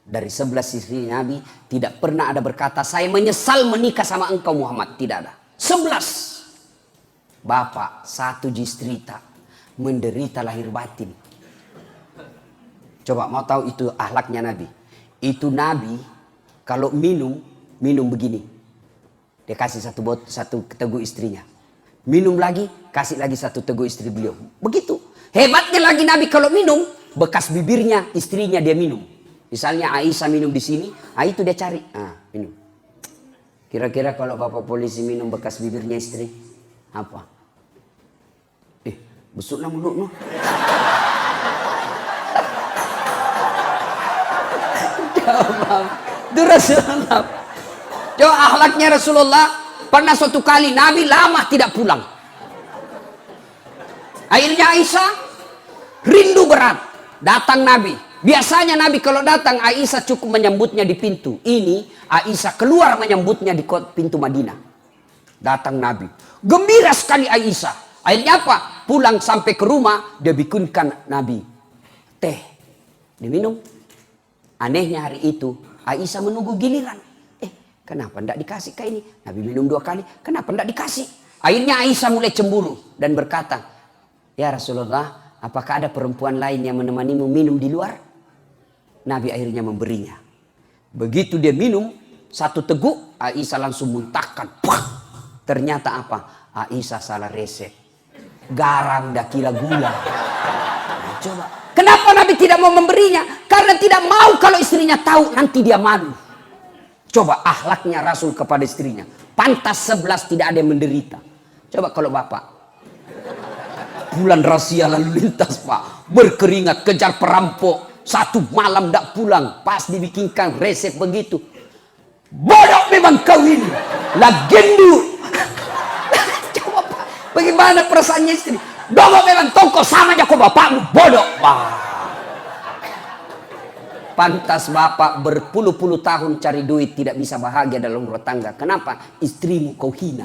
Speaker 1: Dari 11 istri Nabi tidak pernah ada berkata saya menyesal menikah sama engkau Muhammad, tidak ada. 11. Bapak 1 istri tak menderita lahir batin. Coba mau tahu itu akhlaknya Nabi. Itu Nabi kalau minum begini. Dia kasih satu teguk istrinya. Minum lagi, kasih lagi satu teguk istri beliau. Begitu. Hebatnya lagi Nabi kalau minum, bekas bibirnya istrinya dia minum. Misalnya Aisyah minum di sini, itu dia cari. Minum. Kira-kira kalau bapak polisi minum bekas bibirnya istri, apa? Besuklah mulut. Itu Rasulullah. Coba akhlaknya Rasulullah. Pernah suatu kali Nabi lama tidak pulang. Akhirnya Aisyah rindu berat. Datang Nabi. Biasanya Nabi kalau datang Aisyah cukup menyambutnya di pintu. Ini Aisyah keluar menyambutnya di pintu Madinah. Datang Nabi. Gembira sekali Aisyah. Akhirnya apa? Pulang sampai ke rumah dia bikinkan Nabi teh. Diminum. Anehnya hari itu Aisyah menunggu giliran. Kenapa tidak dikasih kayak ini? Nabi minum 2 kali. Kenapa tidak dikasih? Akhirnya Aisyah mulai cemburu dan berkata, ya Rasulullah, apakah ada perempuan lain yang menemanimu minum di luar? Nabi akhirnya memberinya. Begitu dia minum 1 teguk, Aisyah langsung muntahkan. Pah! Ternyata apa? Aisyah salah resep. Garam dakila gula. Coba. Kenapa Nabi tidak mau memberinya? Karena tidak mau kalau istrinya tahu nanti dia malu. Coba akhlaknya Rasul kepada istrinya. Pantas 11 tidak ada yang menderita. Coba kalau bapak. Bulan rahasia lalu lintas pak. Berkeringat kejar perampok. 1 malam tidak pulang. Pas dibikinkan resep begitu. Bodoh memang kau ini. Lagendu. Coba pak. Bagaimana perasaannya istri? Dogo memang tongko sama aja kau bapakmu. Bodoh. Pantas bapak berpuluh-puluh tahun cari duit tidak bisa bahagia dalam rumah tangga. Kenapa? Istrimu kau hina.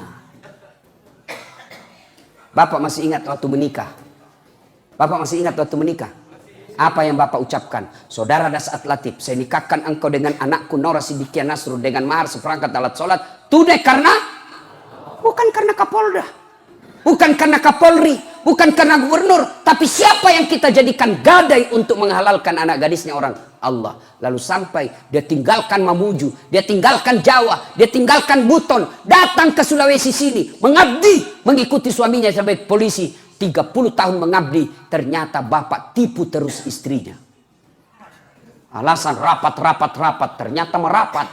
Speaker 1: Bapak masih ingat waktu menikah? Bapak masih ingat waktu menikah? Apa yang bapak ucapkan? Saudara Dasat Latif, saya nikahkan engkau dengan anakku Nora Sidikia Nasrul dengan mahar seperangkat alat sholat. Tunai karena? Bukan karena Kapolda. Bukan karena Kapolri, bukan karena gubernur, tapi siapa yang kita jadikan gadai untuk menghalalkan anak gadisnya orang? Allah. Lalu sampai dia tinggalkan Mamuju, dia tinggalkan Jawa, dia tinggalkan Buton, datang ke Sulawesi sini, mengabdi, mengikuti suaminya sebagai polisi. 30 tahun mengabdi, ternyata bapak tipu terus istrinya. Alasan rapat, ternyata merapat.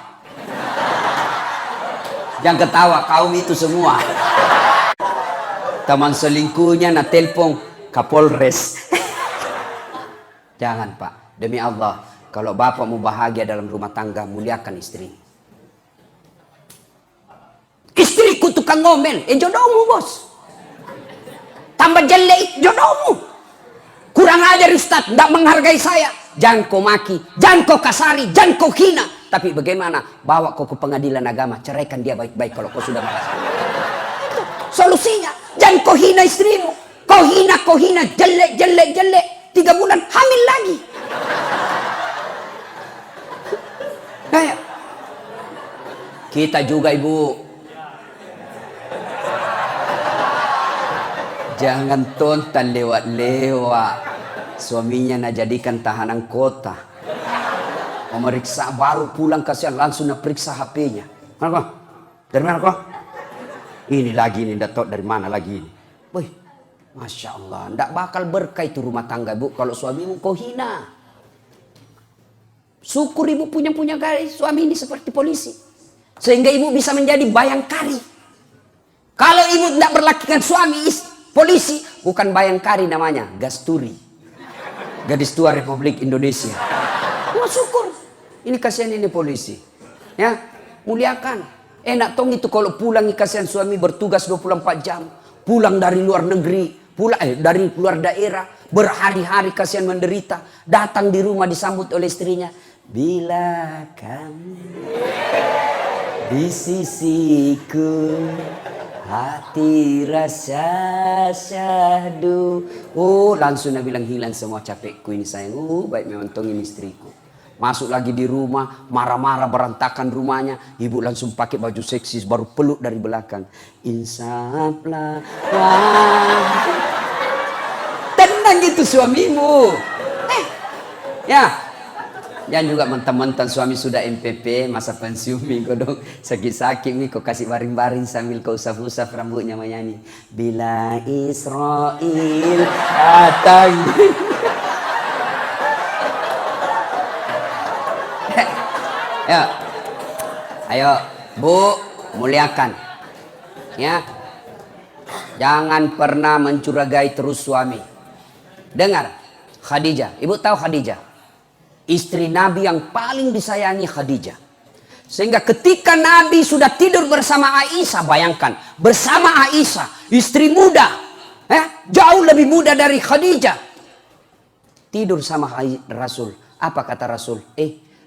Speaker 1: Jangan ketawa, kaum itu semua. Teman selingkuhnya na telepon Kapolres. Jangan pak, demi Allah, kalau bapak mau bahagia dalam rumah tangga, muliakan istri. Istriku tukang ngomel, jodohmu bos. Tambah jelek, jodohmu. Kurang ajar Ustaz, tidak menghargai saya. Jangan kau maki, jangan kau kasari, jangan kau hina. Tapi bagaimana? Bawa kau ke pengadilan agama, ceraikan dia baik-baik kalau kau sudah merasa. Itu solusinya. Jangan kau hina istrimu. Kau hina, jelek. 3 bulan hamil lagi. Kayak kita juga ibu. Jangan tonton lewat-lewat. Suaminya nak jadikan tahanan kota. Memeriksa baru pulang kasihan langsung nak periksa HP-nya. Mana kau? Dari mana kau? Ini lagi ini datuk dari mana lagi ini? Wih, masya Allah, ndak bakal berkah itu rumah tangga bu kalau suamimu kau hina. Syukur ibu punya suami ini seperti polisi, sehingga ibu bisa menjadi bayangkari. Kalau ibu tidak berlakikan suami polisi, bukan bayangkari namanya, gasturi, gadis tua Republik Indonesia. Wah syukur, ini kasihan ini polisi, ya muliakan. Enak tong itu kalau pulang kasihan suami bertugas 24 jam. Pulang dari luar negeri. Dari luar daerah. Berhari-hari kasihan menderita. Datang di rumah disambut oleh istrinya. Bila kamu di sisiku, hati rasa syahdu. Oh langsung dia bilang hilang semua capekku ini sayang. Baik memang tong ini istriku. Masuk lagi di rumah, marah-marah berantakan rumahnya. Ibu langsung pakai baju seksi, baru peluk dari belakang. Insaflah. Wah. Tenang gitu suamimu. Ya. Jangan juga mentang-mentang suami sudah MPP, masa pensiun minggu dong. Sakit-sakit nih kau kasih baring-baring sambil kau usap-usap rambutnya menyanyi. Bila Israel datang. Ya. Ayo, Bu, muliakan. Ya. Jangan pernah mencurigai terus suami. Dengar, Khadijah. Ibu tahu Khadijah? Istri Nabi yang paling disayangi Khadijah. Sehingga ketika Nabi sudah tidur bersama Aisyah, bayangkan, bersama Aisyah, istri muda, jauh lebih muda dari Khadijah. Tidur sama Rasul. Apa kata Rasul?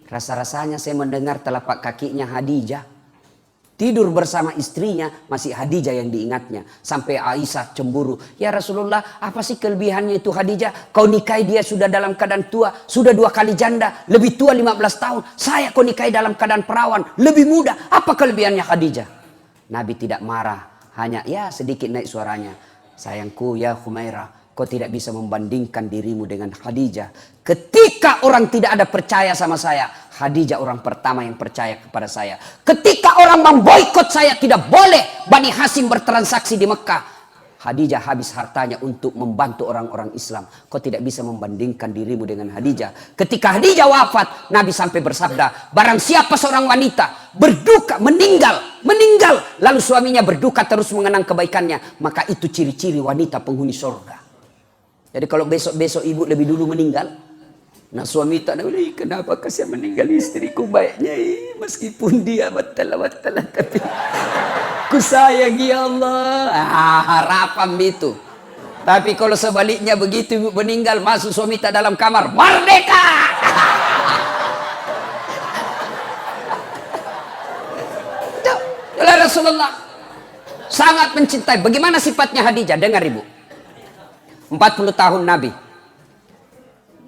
Speaker 1: Rasa-rasanya saya mendengar telapak kakinya Khadijah. Tidur bersama istrinya, masih Khadijah yang diingatnya. Sampai Aisyah cemburu. Ya Rasulullah, apa sih kelebihannya itu Khadijah? Kau nikahi dia sudah dalam keadaan tua, sudah 2 kali janda, lebih tua 15 tahun. Saya kau nikahi dalam keadaan perawan, lebih muda. Apa kelebihannya Khadijah? Nabi tidak marah, hanya ya sedikit naik suaranya. Sayangku ya Humairah, kau tidak bisa membandingkan dirimu dengan Khadijah. Ketika orang tidak ada percaya sama saya, Khadijah orang pertama yang percaya kepada saya. Ketika orang memboikot saya, tidak boleh Bani Hasyim bertransaksi di Mekah, Khadijah habis hartanya untuk membantu orang-orang Islam. Kau tidak bisa membandingkan dirimu dengan Khadijah. Ketika Khadijah wafat, Nabi sampai bersabda, barang siapa seorang wanita berduka, meninggal, lalu suaminya berduka terus mengenang kebaikannya, maka itu ciri-ciri wanita penghuni surga. Jadi kalau besok-besok ibu lebih dulu meninggal, nah suami tak ada, kenapa saya meninggal istriku baiknya, meskipun dia batal-batal, tapi ku sayang ya Allah. Harapan itu. Tapi kalau sebaliknya begitu ibu meninggal, masuk suami tak dalam kamar, merdeka. Itu Rasulullah sangat mencintai. Bagaimana sifatnya Khadijah? Dengar ibu. 40 tahun Nabi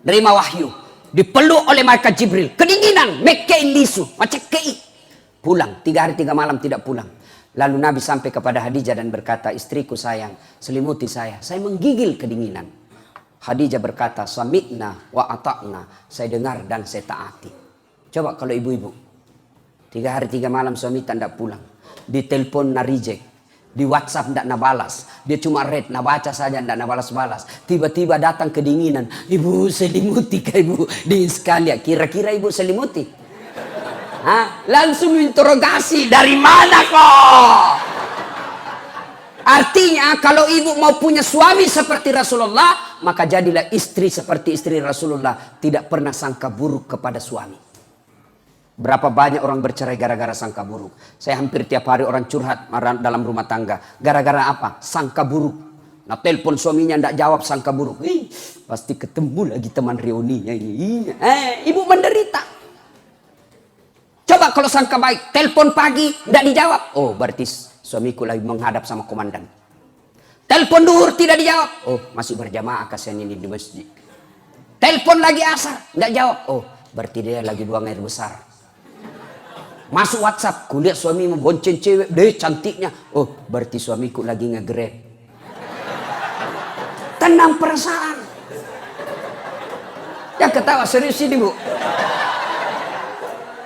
Speaker 1: nerima wahyu, dipeluk oleh malaikat Jibril, kedinginan, mekei lisu, macam kei, pulang 3 hari 3 malam tidak pulang. Lalu Nabi sampai kepada Khadijah dan berkata, istriku sayang, selimuti saya menggigil kedinginan. Khadijah berkata, sami'na wa ata'na, saya dengar dan saya taati. Coba kalau ibu-ibu 3 hari 3 malam suami tak pulang, di telepon na reject, di WhatsApp tidak nak balas, dia cuma read, nak baca saja tidak nak balas-balas. Tiba-tiba datang kedinginan, ibu selimuti kah ibu? Dingin sekali ya. Kira-kira ibu selimuti? Langsung interogasi, dari mana kok? Artinya kalau ibu mau punya suami seperti Rasulullah, maka jadilah istri seperti istri Rasulullah, tidak pernah sangka buruk kepada suami. Berapa banyak orang bercerai gara-gara sangka buruk. Saya hampir tiap hari orang curhat dalam rumah tangga. Gara-gara apa? Sangka buruk. Nah telepon suaminya tidak jawab, sangka buruk. Pasti ketemu lagi teman reuninya ini. Ibu menderita. Coba kalau sangka baik, telepon pagi tidak dijawab. Oh berarti suamiku lagi menghadap sama komandan. Telepon duhur tidak dijawab. Oh masih berjamaah kasihan ini di masjid. Telepon lagi asar tidak jawab. Oh berarti dia lagi buang air besar. Masuk WhatsApp, kulihat suami membonceng cewek, deh cantiknya. Oh, berarti suamiku lagi nge-grab. Tenang perasaan. Yang ketawa serius ini bu.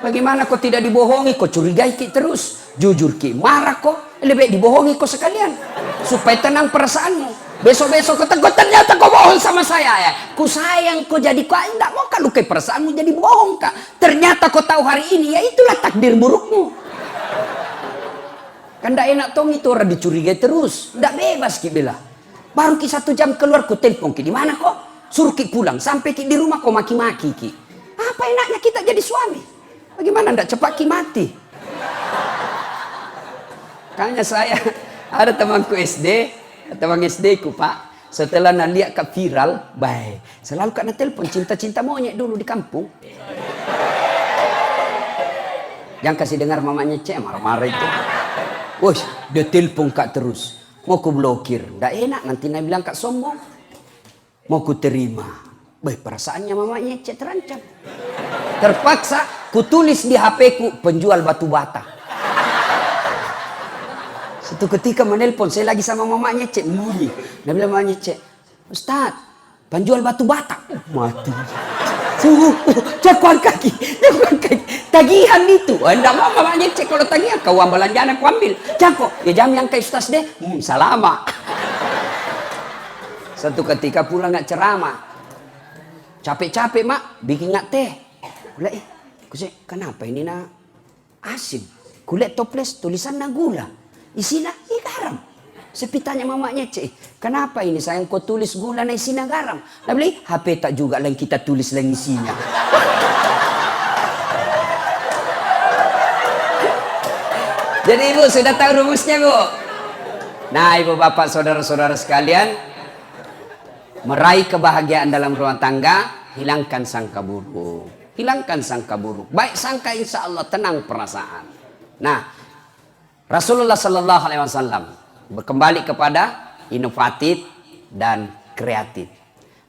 Speaker 1: Bagaimana kok tidak dibohongi? Kok curigai ki terus? Jujur ki, marah kok. Lebih baik dibohongi kok sekalian. Supaya tenang perasaanmu. Besok-besok kau ternyata kau bohong sama saya ya. Ku sayang kau jadi kau tidak mau kan lukai perasaanmu jadi bohong kak. Ternyata kau tahu hari ini ya itulah takdir burukmu. Kan tidak enak tong itu orang dicurigai terus. Tidak bebas ki bela. Baru ki 1 jam keluar ku telepon ki di mana kok? Suruh ki pulang sampai ki di rumah kau maki-maki ki. Apa enaknya kita jadi suami? Bagaimana tidak cepat ki mati? Tanya saya ada temanku SD. Teman SD ku pak, setelah nak lihat kat viral, baik, selalu kena telepon cinta-cinta monyet dulu di kampung. Jangan kasih dengar mamanya cek marah-marah itu. Wah, dia telepon kak terus, mau ku blokir, ndak enak nanti nak bilang kak sombong. Mau ku terima, baik perasaannya mamanya cek terancam. Terpaksa ku tulis di HP ku penjual batu bata. Satu ketika menelpon, saya lagi sama mamanya cek bunyi. Dia bilang mamanya cek, Ustaz, penjual batu bata. Mati. Suhu, cakuan kaki. Tagihan itu. Enggak mau mamanya cek kalau tagihan. Kau ambil belanjaan, aku ambil. Cako, ya jam yang ke ustaz deh. Salama. Satu ketika pulang nggak ceramah. Capek-capek mak, bikin nggak teh. Ulah kusik, kenapa ini nak asin? Kulit toples tulisan na gula. Isinya garam. Sepitanya mamanya cek, kenapa ini sayang kau tulis gula na isinya garam? Nah beli, HP tak juga yang kita tulis lang isinya. Jadi ibu sudah tahu rumusnya bu? Nah ibu bapak saudara-saudara sekalian, meraih kebahagiaan dalam rumah tangga, hilangkan sangka buruk. Hilangkan sangka buruk. Baik sangka insya Allah tenang perasaan. Nah, Rasulullah Sallallahu Alaihi Wasallam kembali kepada inovatif dan kreatif.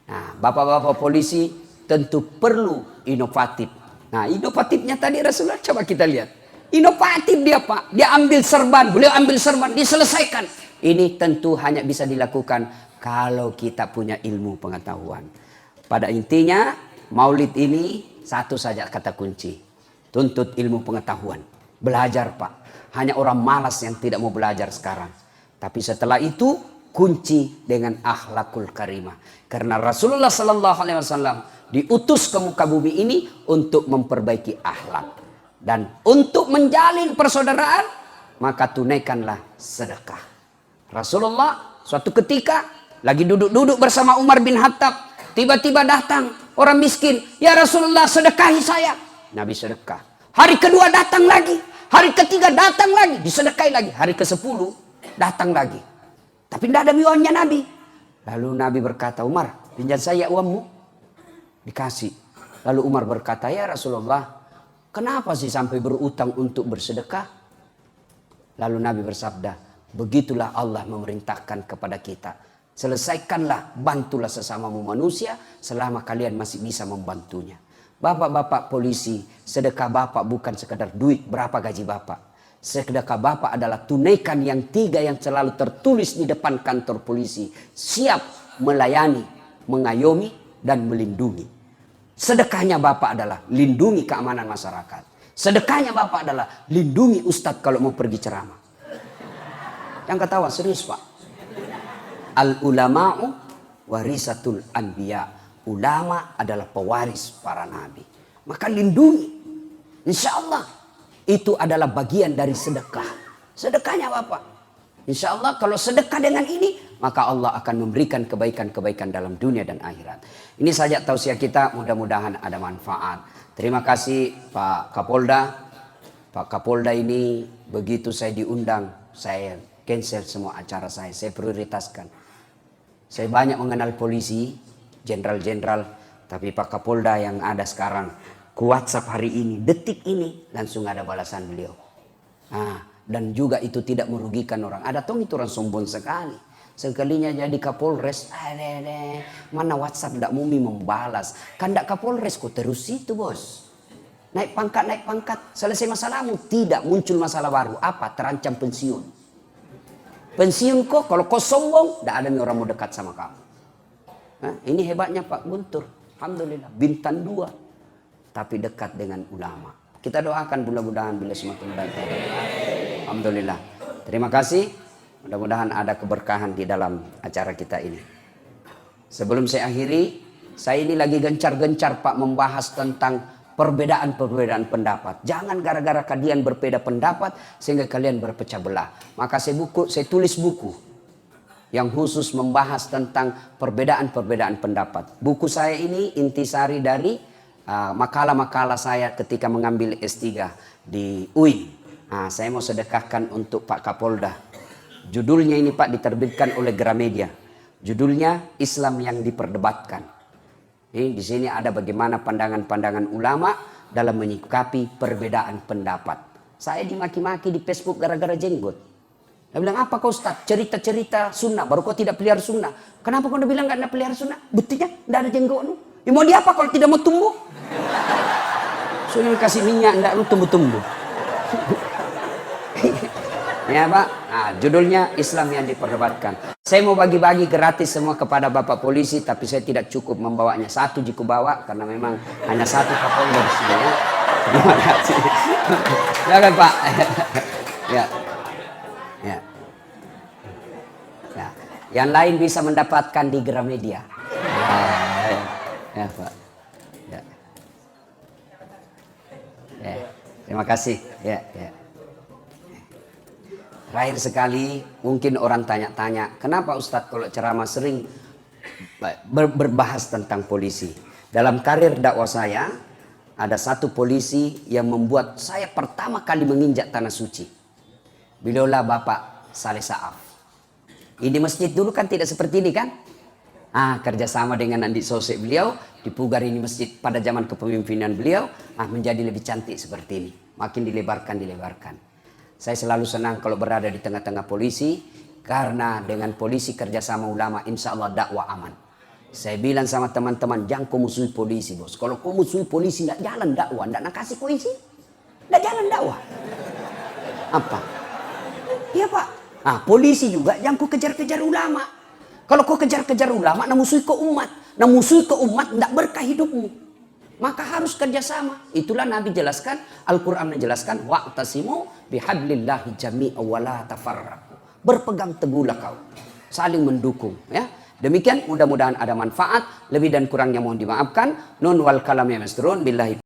Speaker 1: Nah, bapak-bapak polisi tentu perlu inovatif. Nah, inovatifnya tadi Rasulullah coba kita lihat. Inovatif dia pak, dia ambil serban, beliau ambil serban, diselesaikan. Ini tentu hanya bisa dilakukan kalau kita punya ilmu pengetahuan. Pada intinya, maulid ini satu saja kata kunci. Tuntut ilmu pengetahuan. Belajar pak. Hanya orang malas yang tidak mau belajar sekarang. Tapi setelah itu, kunci dengan akhlakul karimah. Karena Rasulullah Sallallahu Alaihi Wasallam diutus ke muka bumi ini untuk memperbaiki akhlak. Dan untuk menjalin persaudaraan, maka tunaikanlah sedekah. Rasulullah suatu ketika lagi duduk-duduk bersama Umar bin Khattab, tiba-tiba datang orang miskin, ya Rasulullah sedekahi saya. Nabi sedekah. Hari kedua datang lagi, hari ketiga datang lagi, disedekahi lagi. Hari ke-10 datang lagi, tapi tidak ada uangnya Nabi. Lalu Nabi berkata, Umar pinjam saya uangmu. Dikasih. Lalu Umar berkata, ya Rasulullah, kenapa sih sampai berutang untuk bersedekah? Lalu Nabi bersabda, begitulah Allah memerintahkan kepada kita. Selesaikanlah, bantulah sesamamu manusia selama kalian masih bisa membantunya. Bapak-bapak polisi, sedekah bapak bukan sekadar duit berapa gaji bapak. Sedekah bapak adalah tunaikan yang 3 yang selalu tertulis di depan kantor polisi. Siap melayani, mengayomi, dan melindungi. Sedekahnya bapak adalah lindungi keamanan masyarakat. Sedekahnya bapak adalah lindungi ustadz kalau mau pergi ceramah. Yang ketawa serius pak. Al-ulama'u warisatul anbiya. Ulama adalah pewaris para nabi. Maka lindungi. Insya Allah itu adalah bagian dari sedekah. Sedekahnya bapak. Insya Allah kalau sedekah dengan ini, maka Allah akan memberikan kebaikan-kebaikan dalam dunia dan akhirat. Ini saja tausiah kita, mudah-mudahan ada manfaat. Terima kasih Pak Kapolda. Pak Kapolda ini begitu saya diundang, saya cancel semua acara saya prioritaskan. Saya banyak mengenal polisi, jenderal-jenderal, tapi Pak Kapolda yang ada sekarang, ke WhatsApp hari ini, detik ini, langsung ada balasan beliau. Dan juga itu tidak merugikan orang. Ada tong itu orang sombong sekali. Sekalinya jadi Kapolres, mana WhatsApp tidak mumi membalas. Kan tidak Kapolres kok terus itu bos. Naik pangkat, selesai masalahmu. Tidak, muncul masalah baru. Apa? Terancam pensiun. Pensiun kok, kalau kau sombong, tidak ada orang mau dekat sama kamu. Ini hebatnya Pak Guntur. Alhamdulillah, bintang 2. Tapi dekat dengan ulama. Kita doakan mudah-mudahan beliau semakin baik. Alhamdulillah. Terima kasih. Mudah-mudahan ada keberkahan di dalam acara kita ini. Sebelum saya akhiri, saya ini lagi gencar-gencar Pak membahas tentang perbedaan-perbedaan pendapat. Jangan gara-gara kalian berbeda pendapat sehingga kalian berpecah belah. Maka saya tulis buku yang khusus membahas tentang perbedaan-perbedaan pendapat. Buku saya ini intisari dari makalah-makalah saya ketika mengambil S3 di UIN. Saya mau sedekahkan untuk Pak Kapolda. Judulnya ini Pak diterbitkan oleh Gramedia. Judulnya Islam yang diperdebatkan. Di sini ada bagaimana pandangan-pandangan ulama dalam menyikapi perbedaan pendapat. Saya dimaki-maki di Facebook gara-gara jenggot. Dia bilang, apa kau Ustaz? Cerita-cerita sunnah. Baru kau tidak pelihara sunnah. Kenapa kau udah bilang gak ada pelihara sunnah? Buktinya tidak ada jenggotmu. Ya mau dia apa kalau tidak mau tumbuh? Sunnah kasih minyak, tidak lu tumbuh-tumbuh. Ya Pak, judulnya Islam yang diperdebatkan. Saya mau bagi-bagi gratis semua kepada Bapak polisi, tapi saya tidak cukup membawanya. Satu jiku bawa, karena memang hanya satu Kapolda di sini ya. Terima kasih. Ya kan Pak? Ya. Ya. Ya. Yang lain bisa mendapatkan di Gramedia. Ya Pak. Ya. Ya. Terima kasih. Ya, ya. Terakhir sekali, mungkin orang tanya-tanya, kenapa Ustadz kalau ceramah sering berbahas tentang polisi? Dalam karir dakwah saya, ada satu polisi yang membuat saya pertama kali menginjak tanah suci. Beliaulah Bapak Saleh Saaf. Ini masjid dulu kan tidak seperti ini kan? Kerjasama dengan Andi Sosek beliau, dipugar ini masjid pada zaman kepemimpinan beliau, menjadi lebih cantik seperti ini. Makin dilebarkan. Saya selalu senang kalau berada di tengah-tengah polisi, karena dengan polisi kerjasama ulama, insya Allah dakwah aman. Saya bilang sama teman-teman, jangan kau musuhi polisi bos. Kalau kau musuhi polisi, tidak jalan dakwah, tidak nak kasih polisi, tidak jalan dakwah. Apa? Iya Pak. Polisi juga jangan kau kejar-kejar ulama. Kalau kau kejar-kejar ulama, nak musuhi ke umat. Nak musuhi ke umat, tidak berkah hidupmu. Maka harus kerjasama. Itulah Nabi jelaskan, Al-Quran menjelaskan, wa'tasimu bihablillahi jami'a wa la tafarraqu. Berpegang teguhlah kau, saling mendukung. Ya, demikian mudah-mudahan ada manfaat. Lebih dan kurangnya mohon dimaafkan. Nun wal kalam ya masturun billahi.